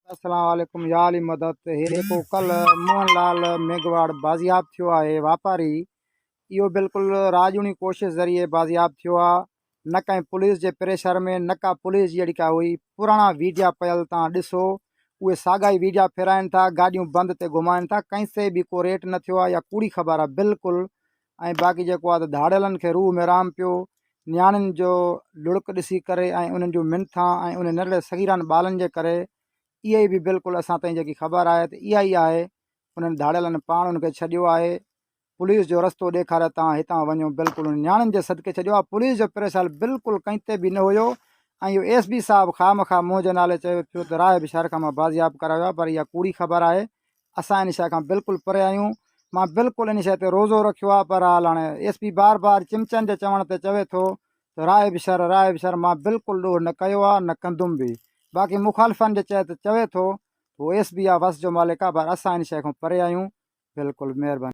अस्सलाम वालेकुम या अली मदद जेको कल मोहनलाल मेघवाड़ बाज़ियाब थियो आहे वापारी। इहो बिल्कुलु राजूनी कोशिश ज़रिए बाज़ियाब थियो आहे, न कंहिं पुलिस जे प्रेशर में, न का पुलिस जहिड़ी का हुई। पुराणा वीडिया पियल तव्हां ॾिसो, उहे साॻा ई वीडिया फेराइनि था, गाॾियूं बंदि ते घुमाइनि था, कंहिं से बि को रेट न थियो आहे या कूड़ी ख़बर आहे बिल्कुलु। ऐं बाक़ी जेको आहे त धाड़ियलनि खे रूह में राम पियो, नियाणियुनि जो लुड़क ॾिसी करे ऐं उन्हनि जूं मिंथां ऐं उन नंढड़े सगीरनि ॿारनि जे करे इहा बि बिल्कुलु असां ताईं जेकी ख़बर आहे त इहा ई आहे। उन्हनि धाड़ियलनि पाण उनखे छॾियो आहे, पुलिस जो रस्तो ॾेखारे तव्हां हितां वञो, बिल्कुलु नियाणियुनि जे सदके छॾियो आहे। पुलिस जो प्रेशर बिल्कुलु कंहिं ते बि न हुयो। ऐं इहो एसपी साहिबु ख़ामख़ा मुंहं जे नाले चयो पियो त राय बिशार खां मां बाज़ियाब करायो आहे, पर इहा कूड़ी ख़बर आहे। असां इन शइ खां बिल्कुलु परे आहियूं। मां बिल्कुलु इन शइ ते रोज़ो रखियो आहे, पर हाल हाणे एसपी बार बार चिमचनि जे चवण ते चवे थो त राय बिशर मां बिल्कुलु ॾोह न कयो आहे, न कंदुमि बि। बाक़ी मुखालिफ़नि जे चए त चवे थो उहो एसपी आहे, वस जो मालिक आहे, पर असां इन शइ खां परे आहियूं। बिल्कुलु महिरबानी।